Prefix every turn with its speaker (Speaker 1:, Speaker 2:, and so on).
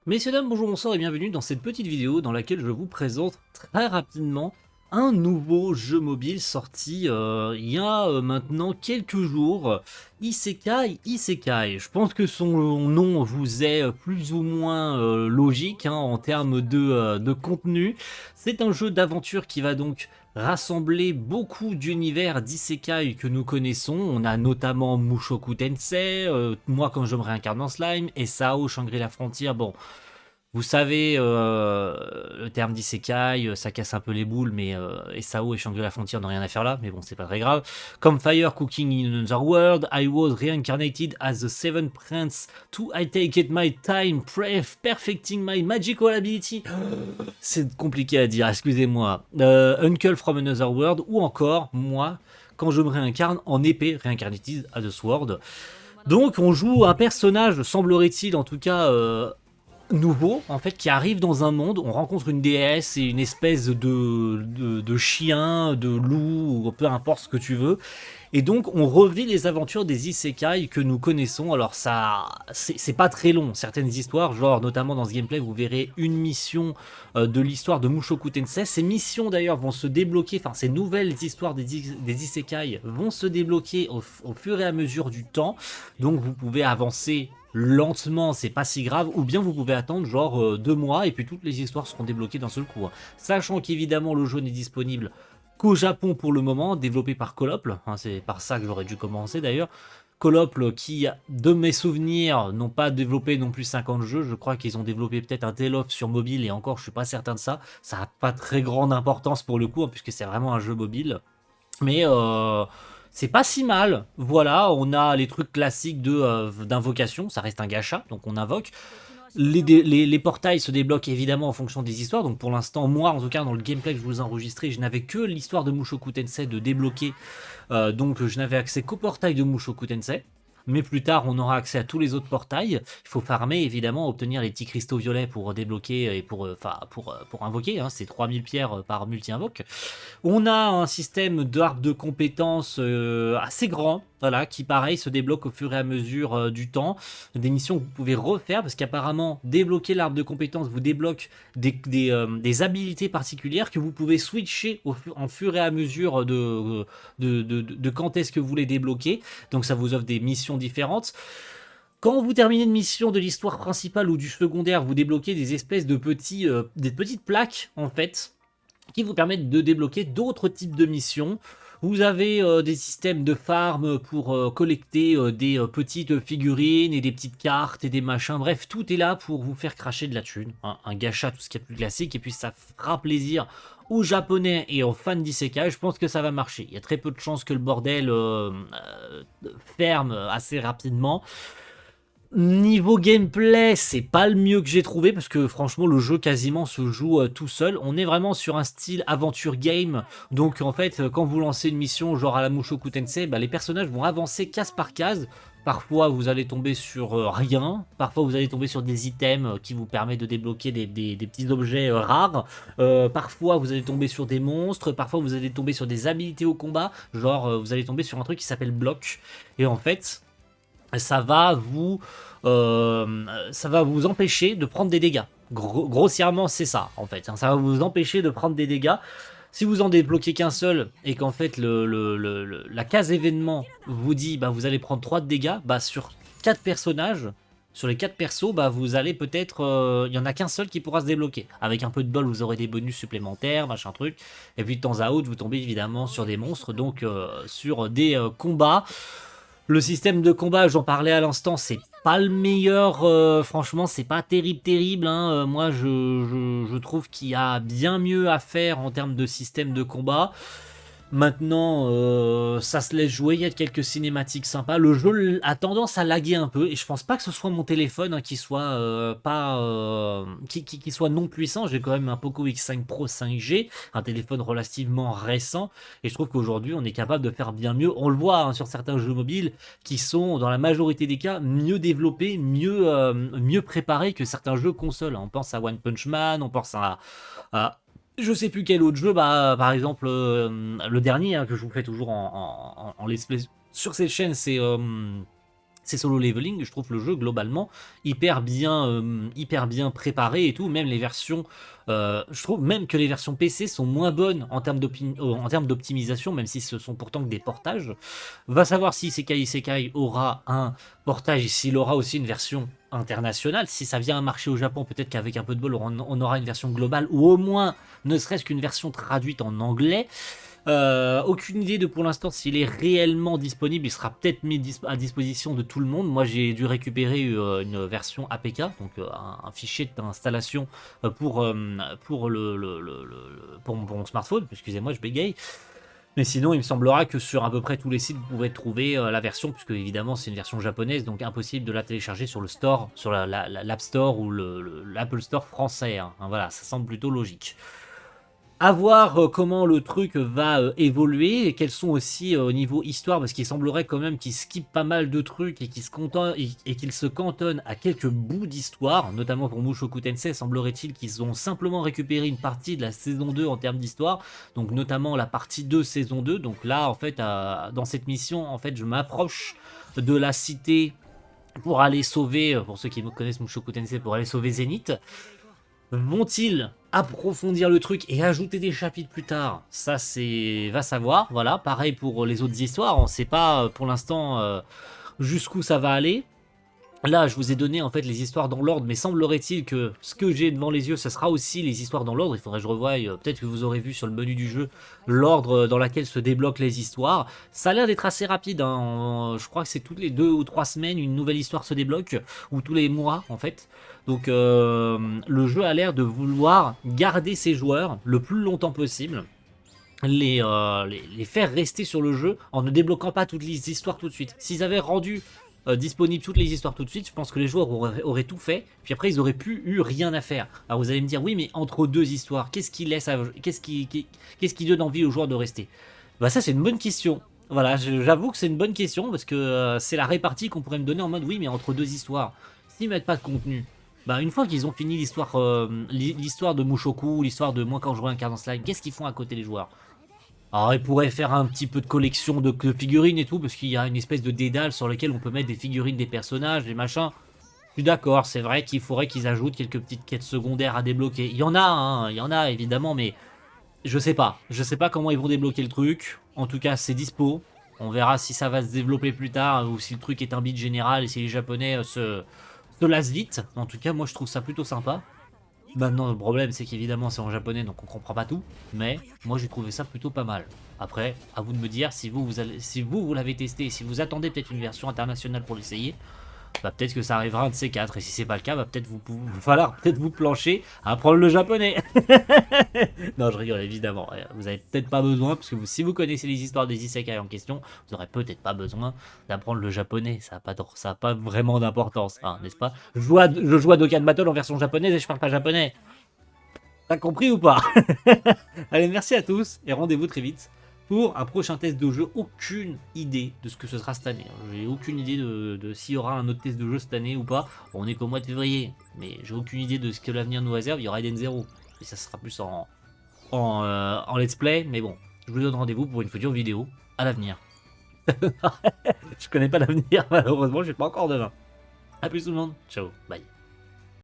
Speaker 1: Messieurs, dames, bonjour, bonsoir et bienvenue dans cette petite vidéo dans laquelle je vous présente très rapidement un nouveau jeu mobile sorti il y a maintenant quelques jours, Isekai Isekai. Je pense que son nom vous est plus ou moins logique en termes de contenu. C'est un jeu d'aventure qui va donc rassembler beaucoup d'univers d'isekai que nous connaissons. On a notamment Mushoku Tensei, moi quand je me réincarne en slime, et Sao, Shangri-La Frontier. Bon, vous savez, le terme d'isekai, ça casse un peu les boules, mais SAO et Shangri-La Frontier n'ont rien à faire là, mais bon, c'est pas très grave. Comme Fire Cooking in Another World, I was reincarnated as the Seventh Prince to I take it my time, perfecting my magical ability. C'est compliqué à dire, excusez-moi. Uncle from Another World, ou encore, moi, quand je me réincarne en épée, reincarnated as a sword. Donc, on joue un personnage, semblerait-il en tout cas, nouveau en fait qui arrive dans un monde. On rencontre une déesse et une espèce de chien, de loup, ou peu importe ce que tu veux, et donc on revit les aventures des isekai que nous connaissons. Alors ça, c'est pas très long, certaines histoires, genre notamment dans ce gameplay vous verrez une mission de l'histoire de Mushoku Tensei. Ces missions d'ailleurs vont se débloquer, enfin ces nouvelles histoires des isekai vont se débloquer au fur et à mesure du temps, donc vous pouvez avancer lentement, c'est pas si grave, ou bien vous pouvez attendre genre 2 mois et puis toutes les histoires seront débloquées d'un seul coup. Sachant qu'évidemment le jeu n'est disponible qu'au Japon pour le moment, développé par Colople, c'est par ça que j'aurais dû commencer d'ailleurs. Colople qui, de mes souvenirs, n'ont pas développé non plus 50 jeux, je crois qu'ils ont développé peut-être un Tale of sur mobile, et encore je suis pas certain de ça, ça n'a pas très grande importance pour le coup, puisque c'est vraiment un jeu mobile. Mais c'est pas si mal. Voilà, on a les trucs classiques d'invocation, ça reste un gacha, donc on invoque. Les portails se débloquent évidemment en fonction des histoires. Donc pour l'instant, moi en tout cas, dans le gameplay que je vous ai enregistré, je n'avais que l'histoire de Mushoku Tensei de débloquer. Donc je n'avais accès qu'au portail de Mushoku Tensei. Mais plus tard, on aura accès à tous les autres portails. Il faut farmer, évidemment, obtenir les petits cristaux violets pour débloquer et pour invoquer. C'est 3000 pierres par multi-invoque. On a un système d'arbre de compétences assez grand, voilà, qui pareil se débloque au fur et à mesure du temps. Des missions que vous pouvez refaire, parce qu'apparemment, débloquer l'arbre de compétences vous débloque des habilités particulières que vous pouvez switcher en fur et à mesure de quand est-ce que vous les débloquez. Donc ça vous offre des missions différentes. Quand vous terminez une mission de l'histoire principale ou du secondaire, vous débloquez des espèces des petites plaques, en fait, qui vous permettent de débloquer d'autres types de missions. Vous avez des systèmes de farm pour collecter des petites figurines et des petites cartes et des machins. Bref, tout est là pour vous faire cracher de la thune. Un gacha, tout ce qui est plus classique. Et puis ça fera plaisir aux japonais et aux fans d'isekai. Je pense que ça va marcher. Il y a très peu de chances que le bordel ferme assez rapidement. Niveau gameplay, c'est pas le mieux que j'ai trouvé, parce que franchement le jeu quasiment se joue tout seul. On est vraiment sur un style aventure game, donc en fait quand vous lancez une mission genre à la Mushoku Tensei, les personnages vont avancer case par case. Parfois vous allez tomber sur rien, parfois vous allez tomber sur des items qui vous permettent de débloquer des petits objets rares, parfois vous allez tomber sur des monstres, parfois vous allez tomber sur des habilités au combat, genre vous allez tomber sur un truc qui s'appelle bloc, et en fait ça va vous empêcher de prendre des dégâts. Grossièrement, c'est ça, en fait. Ça va vous empêcher de prendre des dégâts. Si vous en débloquez qu'un seul et qu'en fait la case événement vous dit vous allez prendre 3 de dégâts, sur 4 personnages, sur les 4 persos, vous allez peut-être... Il y en a qu'un seul qui pourra se débloquer. Avec un peu de bol, vous aurez des bonus supplémentaires, machin truc. Et puis de temps à autre, vous tombez évidemment sur des monstres, donc sur des combats. Le système de combat, j'en parlais à l'instant, c'est pas le meilleur, franchement, c'est pas terrible. Moi, je trouve qu'il y a bien mieux à faire en termes de système de combat. Maintenant, ça se laisse jouer, il y a quelques cinématiques sympas. Le jeu a tendance à laguer un peu, et je pense pas que ce soit mon téléphone qui soit qui soit non puissant. J'ai quand même un Poco X5 Pro 5G, un téléphone relativement récent, et je trouve qu'aujourd'hui on est capable de faire bien mieux. On le voit sur certains jeux mobiles qui sont dans la majorité des cas mieux développés, mieux préparés que certains jeux consoles. On pense à One Punch Man, on pense à je sais plus quel autre jeu, par exemple, le dernier que je vous fais toujours en let's play sur cette chaîne, c'est c'est Solo Leveling, je trouve le jeu globalement hyper bien préparé et tout, même les versions, je trouve même que les versions PC sont moins bonnes en termes d'optimisation, même si ce sont pourtant que des portages. Va savoir si Isekai Isekai aura un portage et s'il aura aussi une version internationale. Si ça vient à marcher au Japon, peut-être qu'avec un peu de bol, on aura une version globale ou au moins ne serait-ce qu'une version traduite en anglais. Aucune idée de pour l'instant s'il est réellement disponible. Il sera peut-être mis à disposition de tout le monde. Moi j'ai dû récupérer une version APK, donc un fichier d'installation pour pour mon smartphone. Excusez-moi, je bégaye. Mais sinon, il me semblera que sur à peu près tous les sites, vous pouvez trouver la version, puisque évidemment c'est une version japonaise, donc impossible de la télécharger sur le store, sur l'App Store ou l'Apple Store français. Hein. Voilà, ça semble plutôt logique. À voir comment le truc va évoluer et quels sont aussi au niveau histoire, parce qu'il semblerait quand même qu'il skippe pas mal de trucs et qu'il se cantonne à quelques bouts d'histoire, notamment pour Mushoku Tensei. Semblerait-il qu'ils ont simplement récupéré une partie de la saison 2 en termes d'histoire, donc notamment la partie 2 saison 2. Donc là en fait dans cette mission en fait je m'approche de la cité pour aller sauver, pour ceux qui connaissent Mushoku Tensei, pour aller sauver Zenith. Vont-ils approfondir le truc et ajouter des chapitres plus tard? Ça, c'est... va savoir, voilà. Pareil pour les autres histoires, on ne sait pas pour l'instant jusqu'où ça va aller. Là, je vous ai donné en fait les histoires dans l'ordre, mais semblerait-il que ce que j'ai devant les yeux, ça sera aussi les histoires dans l'ordre. Il faudrait que je revoie, peut-être que vous aurez vu sur le menu du jeu, l'ordre dans lequel se débloquent les histoires. Ça a l'air d'être assez rapide, hein. Je crois que c'est toutes les 2 ou 3 semaines, une nouvelle histoire se débloque, ou tous les mois en fait. Donc le jeu a l'air de vouloir garder ses joueurs le plus longtemps possible. Les faire rester sur le jeu en ne débloquant pas toutes les histoires tout de suite. S'ils avaient rendu disponibles toutes les histoires tout de suite, je pense que les joueurs auraient tout fait, puis après ils auraient plus eu rien à faire. Alors vous allez me dire, oui mais entre deux histoires, qu'est-ce qui donne envie aux joueurs de rester? Bah ça c'est une bonne question. Voilà, j'avoue que c'est une bonne question, parce que c'est la répartie qu'on pourrait me donner en mode, oui mais entre deux histoires, s'ils mettent pas de contenu, bah une fois qu'ils ont fini l'histoire de Mushoku, l'histoire de moi quand je jouais un Card Slime, qu'est-ce qu'ils font à côté les joueurs? Alors ils pourraient faire un petit peu de collection de figurines et tout, parce qu'il y a une espèce de dédale sur lequel on peut mettre des figurines des personnages, des machins. Je suis d'accord, c'est vrai qu'il faudrait qu'ils ajoutent quelques petites quêtes secondaires à débloquer. Il y en a, hein, il y en a évidemment, mais je sais pas. Je sais pas comment ils vont débloquer le truc. En tout cas, c'est dispo. On verra si ça va se développer plus tard, ou si le truc est un beat général et si les japonais se lassent vite. En tout cas, moi je trouve ça plutôt sympa. Maintenant, le problème, c'est qu'évidemment, c'est en japonais, donc on comprend pas tout. Mais moi, j'ai trouvé ça plutôt pas mal. Après, à vous de me dire si vous l'avez testé, si vous attendez peut-être une version internationale pour l'essayer. Bah peut-être que ça arrivera un de ces quatre, et si c'est pas le cas, bah peut-être va falloir peut-être vous plancher à apprendre le japonais. Non, je rigole évidemment. Vous avez peut-être pas besoin, parce que si vous connaissez les histoires des isekai en question, vous aurez peut-être pas besoin d'apprendre le japonais. Ça a pas vraiment d'importance, hein, n'est-ce pas? Je joue à Dokkan Battle en version japonaise et je parle pas japonais. T'as compris ou pas? Allez, merci à tous et rendez-vous très vite pour un prochain test de jeu. Aucune idée de ce que ce sera cette année. J'ai aucune idée de s'il y aura un autre test de jeu cette année ou pas. Bon, on est qu'au mois de février, mais j'ai aucune idée de ce que l'avenir nous réserve. Il y aura Eden Zero, et ça sera plus en let's play. Mais bon, je vous donne rendez-vous pour une future vidéo à l'avenir. Je connais pas l'avenir, malheureusement, j'ai pas encore de vin. A plus tout le monde, ciao, bye.